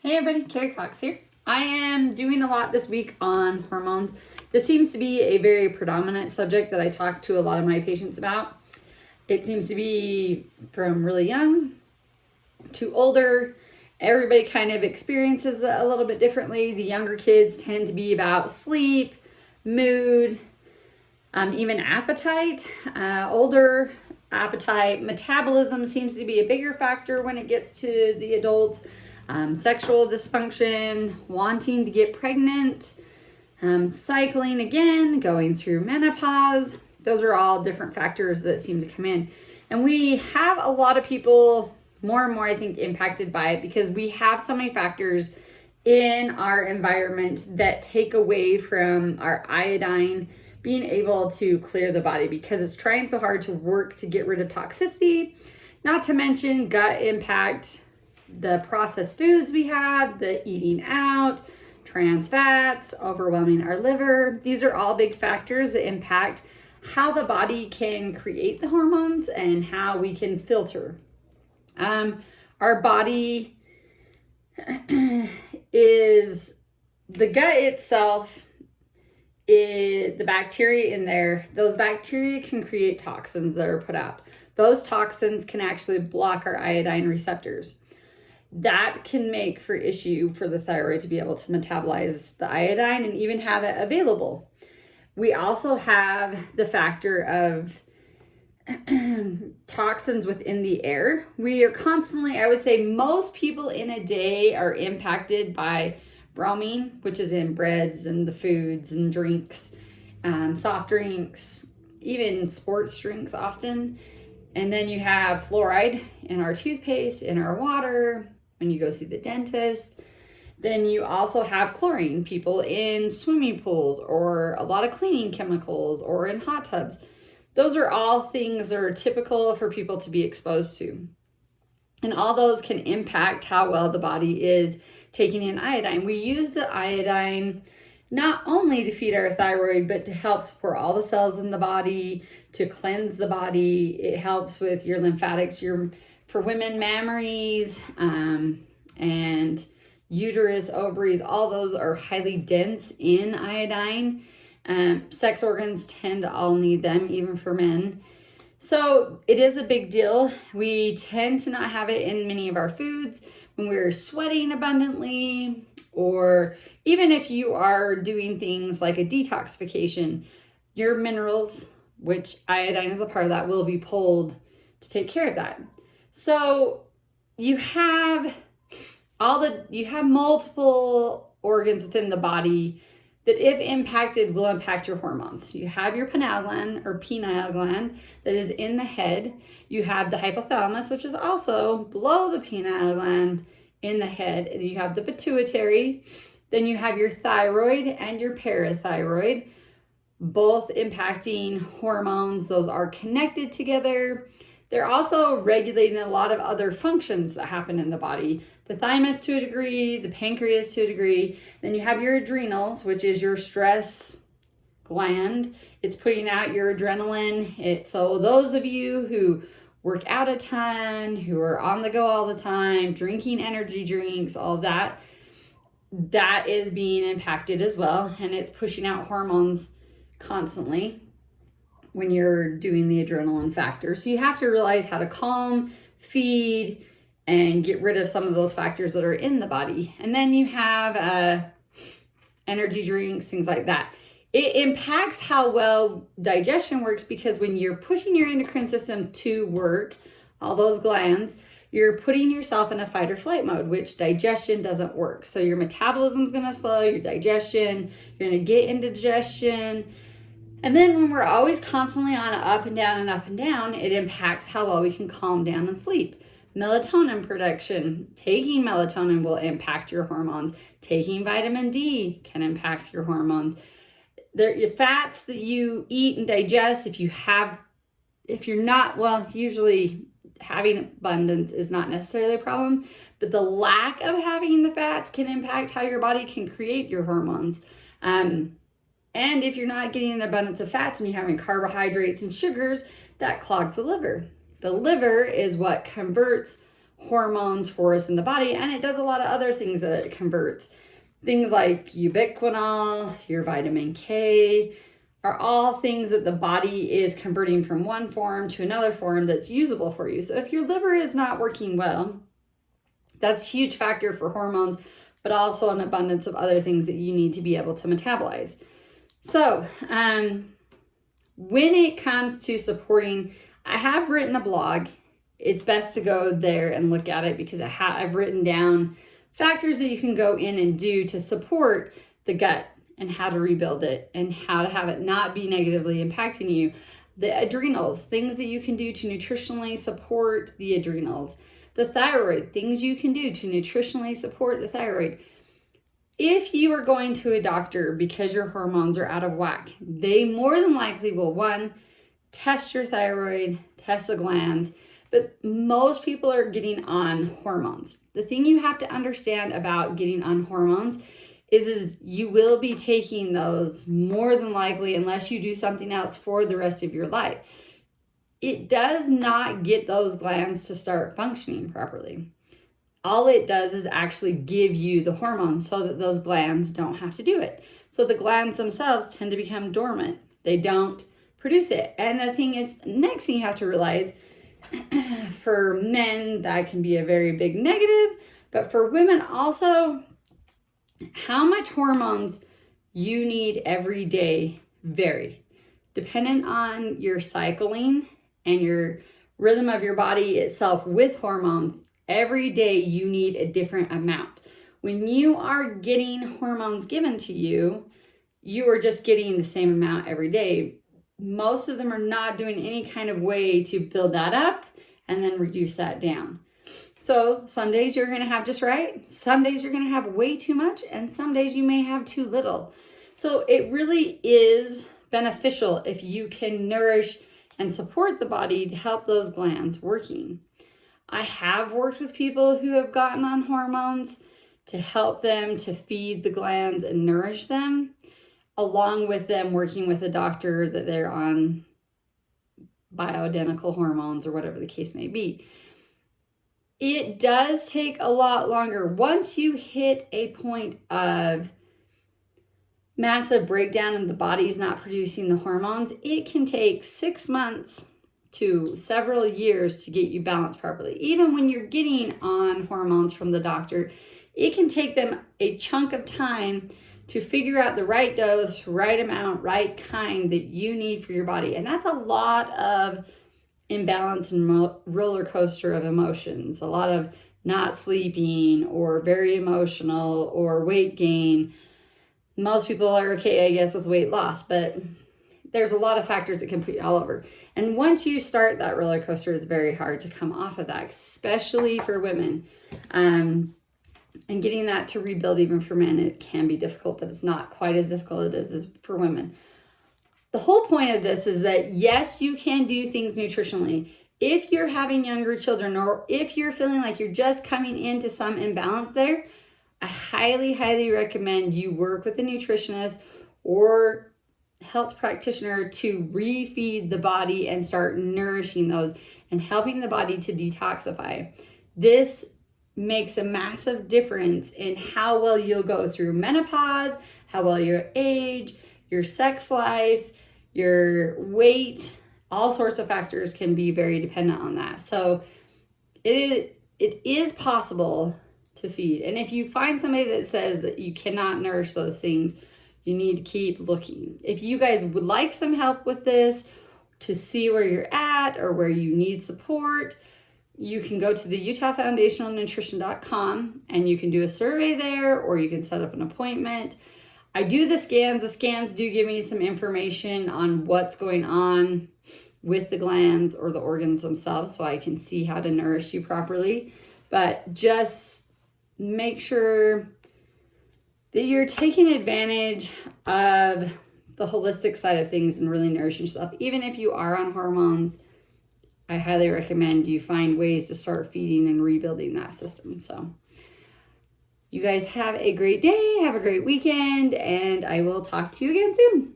Hey everybody, Carrie Cox here. I am doing a lot this week on hormones. This seems to be a very predominant subject that I talk to a lot of my patients about. It seems to be from really young to older. Everybody kind of experiences it a little bit differently. The younger kids tend to be about sleep, mood, even appetite. Older appetite, metabolism seems to be a bigger factor when it gets to the adults. Sexual dysfunction, wanting to get pregnant, cycling again, going through menopause. Those are all different factors that seem to come in. And we have a lot of people, more and more, I think, impacted by it because we have so many factors in our environment that take away from our iodine being able to clear the body because it's trying so hard to work to get rid of toxicity, not to mention gut impact, the processed foods we have, the eating out, trans fats, overwhelming our liver. These are all big factors that impact how the body can create the hormones and how we can filter. Our body is, the gut itself, the bacteria in there, those bacteria can create toxins that are put out. Those toxins can actually block our iodine receptors. That can make for issue for the thyroid to be able to metabolize the iodine and even have it available. We also have the factor of toxins within the air. We are constantly, I would say most people in a day are impacted by bromine, which is in breads and the foods and drinks, soft drinks, even sports drinks often. And then you have fluoride in our toothpaste, in our water, when you go see the dentist. Then you also have chlorine, people in swimming pools or a lot of cleaning chemicals or in hot tubs. Those are all things that are typical for people to be exposed to. And all those can impact how well the body is taking in iodine. We use the iodine not only to feed our thyroid, but to help support all the cells in the body, to cleanse the body. It helps with your lymphatics, for women, mammaries, and uterus, ovaries, all those are highly dense in iodine. Sex organs tend to all need them, even for men. So it is a big deal. We tend to not have it in many of our foods when we're sweating abundantly, or even if you are doing things like a detoxification, your minerals, which iodine is a part of that, will be pulled to take care of that. So you have multiple organs within the body that, if impacted, will impact your hormones. You have your pineal gland or pineal gland that is in the head. You have the hypothalamus, which is also below the pineal gland in the head. And you have the pituitary. Then you have your thyroid and your parathyroid, both impacting hormones. Those are connected together. They're also regulating a lot of other functions that happen in the body. The thymus to a degree, the pancreas to a degree. Then you have your adrenals, which is your stress gland. It's putting out your adrenaline. So those of you who work out a ton, who are on the go all the time, drinking energy drinks, all that is being impacted as well. And it's pushing out hormones constantly when you're doing the adrenaline factor. So you have to realize how to calm, feed, and get rid of some of those factors that are in the body. And then you have energy drinks, things like that. It impacts how well digestion works because when you're pushing your endocrine system to work, all those glands, you're putting yourself in a fight or flight mode, which digestion doesn't work. So your metabolism's gonna slow, your digestion, you're gonna get indigestion. And then when we're always constantly on an up and down, it impacts how well we can calm down and sleep. Melatonin production, taking melatonin will impact your hormones. Taking vitamin D can impact your hormones. Your fats that you eat and digest, usually having abundance is not necessarily a problem, but the lack of having the fats can impact how your body can create your hormones. And if you're not getting an abundance of fats and you're having carbohydrates and sugars, that clogs the liver. The liver is what converts hormones for us in the body, and it does a lot of other things that it converts. Things like ubiquinol, your vitamin K, are all things that the body is converting from one form to another form that's usable for you. So if your liver is not working well, that's a huge factor for hormones, but also an abundance of other things that you need to be able to metabolize. So when it comes to supporting, I have written a blog. It's best to go there and look at it because I've written down factors that you can go in and do to support the gut and how to rebuild it and how to have it not be negatively impacting you. The adrenals, things that you can do to nutritionally support the adrenals. The thyroid, things you can do to nutritionally support the thyroid. If you are going to a doctor because your hormones are out of whack, they more than likely will, one, test your thyroid, test the glands, but most people are getting on hormones. The thing you have to understand about getting on hormones is you will be taking those more than likely unless you do something else for the rest of your life. It does not get those glands to start functioning properly. All it does is actually give you the hormones so that those glands don't have to do it. So the glands themselves tend to become dormant. They don't produce it. And the thing is, next thing you have to realize, for men, that can be a very big negative, but for women also, how much hormones you need every day vary. Dependent on your cycling and your rhythm of your body itself with hormones, every day you need a different amount. When you are getting hormones given to you, you are just getting the same amount every day. Most of them are not doing any kind of way to build that up and then reduce that down. So some days you're going to have just right, some days you're going to have way too much, and some days you may have too little. So it really is beneficial if you can nourish and support the body to help those glands working. I have worked with people who have gotten on hormones to help them to feed the glands and nourish them, along with them working with a doctor that they're on bioidentical hormones or whatever the case may be. It does take a lot longer. Once you hit a point of massive breakdown and the body's not producing the hormones, it can take 6 months to several years to get you balanced properly. Even when you're getting on hormones from the doctor, it can take them a chunk of time to figure out the right dose, right amount, right kind that you need for your body. And that's a lot of imbalance and roller coaster of emotions, a lot of not sleeping or very emotional or weight gain. Most people are okay, I guess, with weight loss, but there's a lot of factors that can put you all over. And once you start that roller coaster, it's very hard to come off of that, especially for women. And getting that to rebuild even for men, it can be difficult, but it's not quite as difficult as for women. The whole point of this is that, yes, you can do things nutritionally. If you're having younger children, or if you're feeling like you're just coming into some imbalance there, I highly, highly recommend you work with a nutritionist or health practitioner to refeed the body and start nourishing those and helping the body to detoxify. This makes a massive difference in how well you'll go through menopause, how well you'll age, your sex life, your weight. All sorts of factors can be very dependent on that. So it is possible to feed. And if you find somebody that says that you cannot nourish those things, you need to keep looking. If you guys would like some help with this to see where you're at or where you need support, you can go to the UtahFoundationalNutrition.com and you can do a survey there, or you can set up an appointment. I do the scans. The scans do give me some information on what's going on with the glands or the organs themselves, so I can see how to nourish you properly. But just make sure that you're taking advantage of the holistic side of things and really nourishing yourself. Even if you are on hormones, I highly recommend you find ways to start feeding and rebuilding that system. So you guys have a great day, have a great weekend, and I will talk to you again soon.